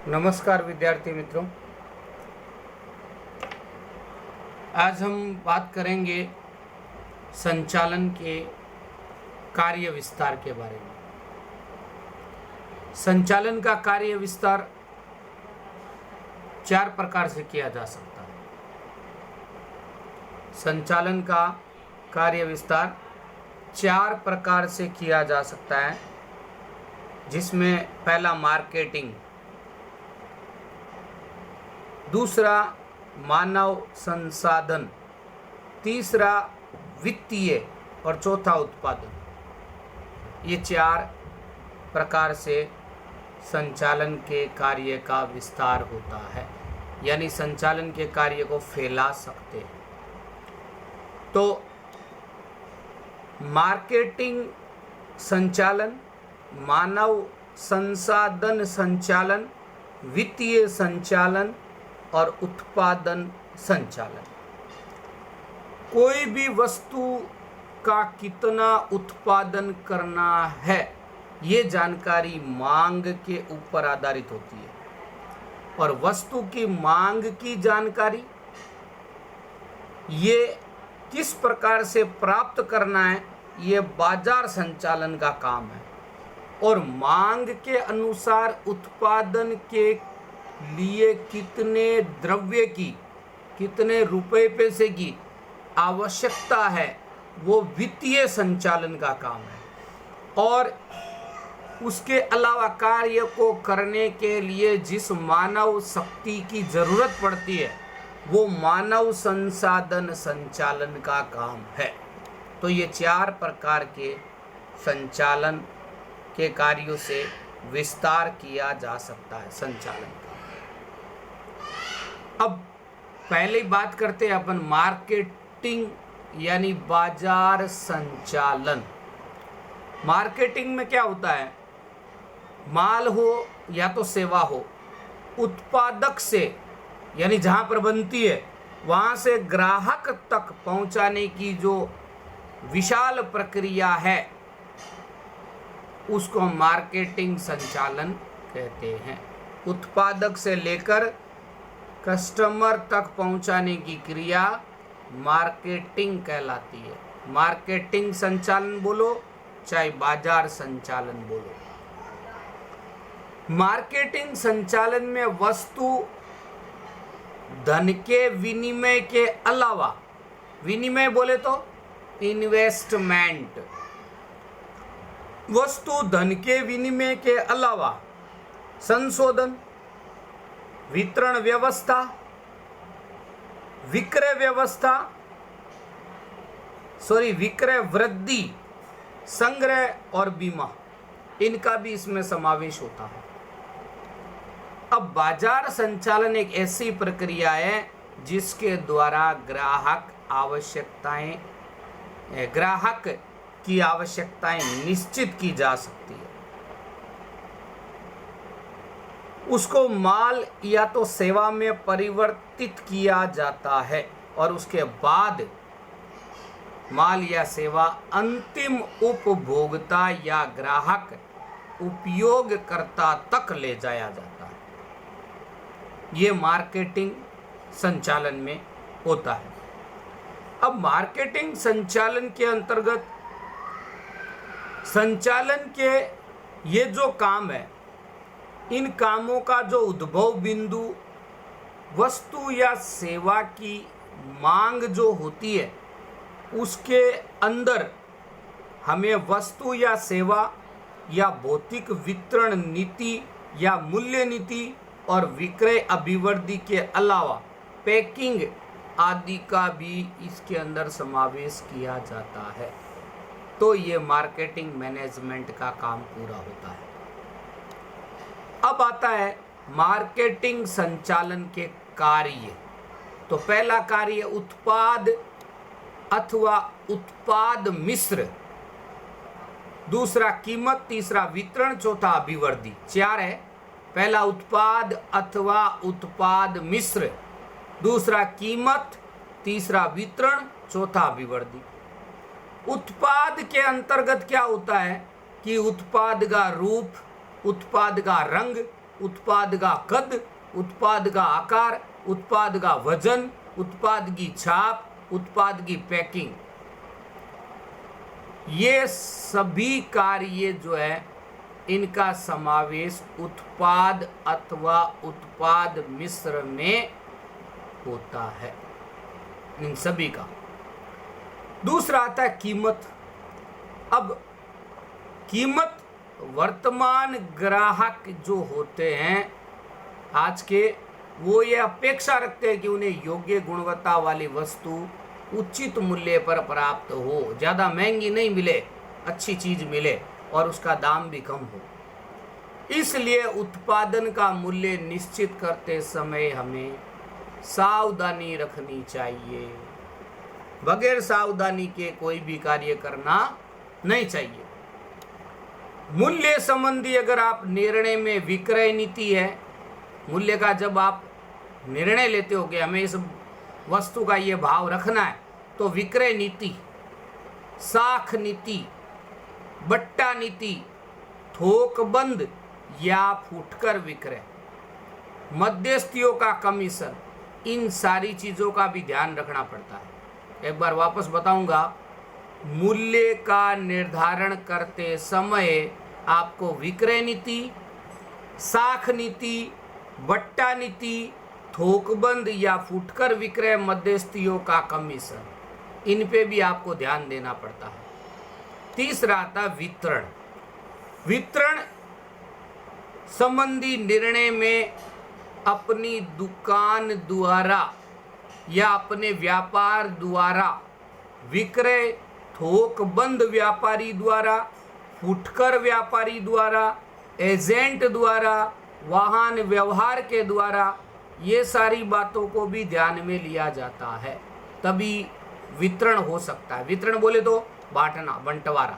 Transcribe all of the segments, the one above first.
नमस्कार विद्यार्थी मित्रों, आज हम बात करेंगे संचालन के कार्य विस्तार के बारे में। संचालन का कार्य विस्तार 4 प्रकार से किया जा सकता है। संचालन का कार्य विस्तार 4 प्रकार से किया जा सकता है, जिसमें पहला मार्केटिंग, दूसरा मानव संसाधन, तीसरा वित्तीय और चौथा उत्पादन। ये 4 प्रकार से संचालन के कार्य का विस्तार होता है, यानी संचालन के कार्य को फैला सकते हैं। तो मार्केटिंग संचालन, मानव संसाधन संचालन, वित्तीय संचालन और उत्पादन संचालन। कोई भी वस्तु का कितना उत्पादन करना है, ये जानकारी मांग के ऊपर आधारित होती है, और वस्तु की मांग की जानकारी ये किस प्रकार से प्राप्त करना है, ये बाजार संचालन का काम है। और मांग के अनुसार उत्पादन के लिए कितने द्रव्य की, कितने रुपए पैसे की आवश्यकता है, वो वित्तीय संचालन का काम है। और उसके अलावा कार्य को करने के लिए जिस मानव शक्ति की जरूरत पड़ती है, वो मानव संसाधन संचालन का काम है। तो ये 4 प्रकार के संचालन के कार्यों से विस्तार किया जा सकता है संचालन का। अब पहले बात करते हैं अपन मार्केटिंग यानी बाजार संचालन। मार्केटिंग में क्या होता है, माल हो या तो सेवा हो, उत्पादक से यानी जहां पर बनती है वहां से ग्राहक तक पहुंचाने की जो विशाल प्रक्रिया है, उसको मार्केटिंग संचालन कहते हैं। उत्पादक से लेकर कस्टमर तक पहुंचाने की क्रिया मार्केटिंग कहलाती है। मार्केटिंग संचालन बोलो चाहे बाजार संचालन बोलो। मार्केटिंग संचालन में वस्तु धन के विनिमय के अलावा, विनिमय बोले तो इन्वेस्टमेंट, वस्तु धन के विनिमय के अलावा संशोधन, वितरण व्यवस्था, विक्रय व्यवस्था, विक्रय वृद्धि, संग्रह और बीमा, इनका भी इसमें समावेश होता है। अब बाजार संचालन एक ऐसी प्रक्रिया है जिसके द्वारा ग्राहक की आवश्यकताएं निश्चित की जा सकती है। उसको माल या तो सेवा में परिवर्तित किया जाता है, और उसके बाद माल या सेवा अंतिम उपभोक्ता या ग्राहक उपयोगकर्ता तक ले जाया जाता है। ये मार्केटिंग संचालन में होता है। अब मार्केटिंग संचालन के अंतर्गत संचालन के ये जो काम है, इन कामों का जो उद्भव बिंदु वस्तु या सेवा की मांग जो होती है, उसके अंदर हमें वस्तु या सेवा या भौतिक वितरण नीति या मूल्य नीति और विक्रय अभिवृद्धि के अलावा पैकिंग आदि का भी इसके अंदर समावेश किया जाता है। तो ये मार्केटिंग मैनेजमेंट का काम पूरा होता है। अब आता है मार्केटिंग संचालन के कार्य। तो पहला कार्य उत्पाद अथवा उत्पाद मिश्र, दूसरा कीमत, तीसरा वितरण, चौथा अभिवृद्धि। 4 है। पहला उत्पाद अथवा उत्पाद मिश्र, दूसरा कीमत, तीसरा वितरण, चौथा अभिवृद्धि। उत्पाद के अंतर्गत क्या होता है कि उत्पाद का रूप, उत्पाद का रंग, उत्पाद का कद, उत्पाद का आकार, उत्पाद का वजन, उत्पाद की छाप, उत्पाद की पैकिंग, ये सभी कार्य जो है इनका समावेश उत्पाद अथवा उत्पाद मिश्र में होता है, इन सभी का। दूसरा आता है कीमत। अब कीमत वर्तमान ग्राहक जो होते हैं आज के, वो ये अपेक्षा रखते हैं कि उन्हें योग्य गुणवत्ता वाली वस्तु उचित मूल्य पर प्राप्त हो, ज़्यादा महंगी नहीं मिले, अच्छी चीज़ मिले और उसका दाम भी कम हो। इसलिए उत्पादन का मूल्य निश्चित करते समय हमें सावधानी रखनी चाहिए। बगैर सावधानी के कोई भी कार्य करना नहीं चाहिए। मूल्य संबंधी अगर आप निर्णय में, विक्रय नीति है, मूल्य का जब आप निर्णय लेते हो कि हमें इस वस्तु का ये भाव रखना है, तो विक्रय नीति, साख नीति, बट्टा नीति, थोकबंद या फुटकर विक्रय, मध्यस्थियों का कमीशन, इन सारी चीज़ों का भी ध्यान रखना पड़ता है। एक बार वापस बताऊंगा, मूल्य का निर्धारण करते समय आपको विक्रय नीति, साख नीति, बट्टा नीति, थोकबंद या फुटकर विक्रय, मध्यस्थियों का कमीशन, इन पे भी आपको ध्यान देना पड़ता है। तीसरा आता वितरण। वितरण संबंधी निर्णय में अपनी दुकान द्वारा या अपने व्यापार द्वारा, विक्रय थोकबंद व्यापारी द्वारा, फुटकर व्यापारी द्वारा, एजेंट द्वारा, वाहन व्यवहार के द्वारा, ये सारी बातों को भी ध्यान में लिया जाता है, तभी वितरण हो सकता है। वितरण बोले तो बांटना, बंटवारा।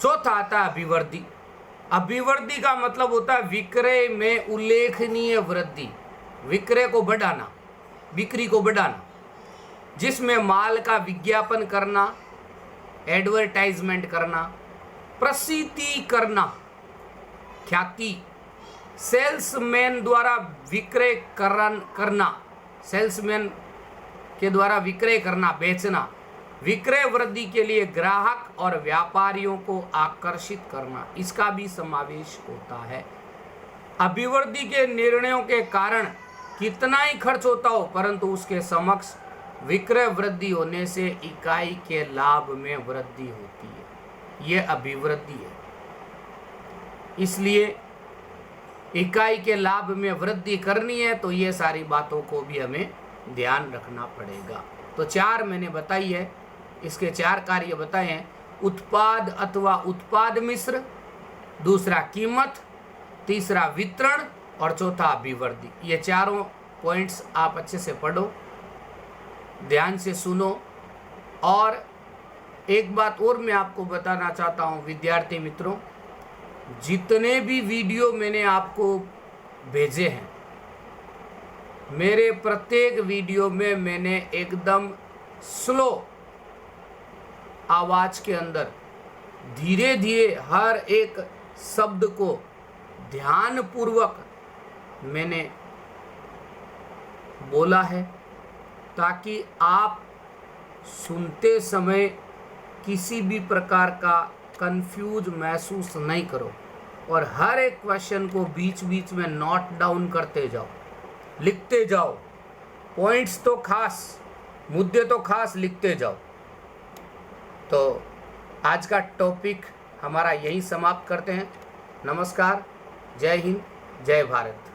चौथा आता है अभिवृद्धि। अभिवृद्धि का मतलब होता है विक्रय में उल्लेखनीय वृद्धि, विक्रय को बढ़ाना, बिक्री को बढ़ाना, जिसमें माल का विज्ञापन करना, एडवर्टाइजमेंट करना, प्रसिद्धि करना, ख्याति, सेल्समैन द्वारा विक्रय करना, सेल्समैन के द्वारा विक्रय करना, बेचना, विक्रय वृद्धि के लिए ग्राहक और व्यापारियों को आकर्षित करना, इसका भी समावेश होता है। अभिवृद्धि के निर्णयों के कारण कितना ही खर्च होता हो, परंतु उसके समक्ष विक्रय वृद्धि होने से इकाई के लाभ में वृद्धि होती है, यह अभिवृद्धि है। इसलिए इकाई के लाभ में वृद्धि करनी है तो ये सारी बातों को भी हमें ध्यान रखना पड़ेगा। तो 4 मैंने बताई है, इसके 4 कार्य बताए हैं। उत्पाद अथवा उत्पाद मिश्र, दूसरा कीमत, तीसरा वितरण और चौथा अभिवृद्धि। ये चारों पॉइंट्स आप अच्छे से पढ़ो, ध्यान से सुनो। और एक बात और मैं आपको बताना चाहता हूँ विद्यार्थी मित्रों, जितने भी वीडियो मैंने आपको भेजे हैं, मेरे प्रत्येक वीडियो में मैंने एकदम स्लो आवाज के अंदर धीरे धीरे हर एक शब्द को ध्यानपूर्वक मैंने बोला है, ताकि आप सुनते समय किसी भी प्रकार का कंफ्यूज महसूस नहीं करो और हर एक क्वेश्चन को बीच बीच में नोट डाउन करते जाओ, लिखते जाओ, पॉइंट्स तो खास, मुद्दे तो खास लिखते जाओ। तो आज का टॉपिक हमारा यहीं समाप्त करते हैं। नमस्कार, जय हिंद, जय भारत।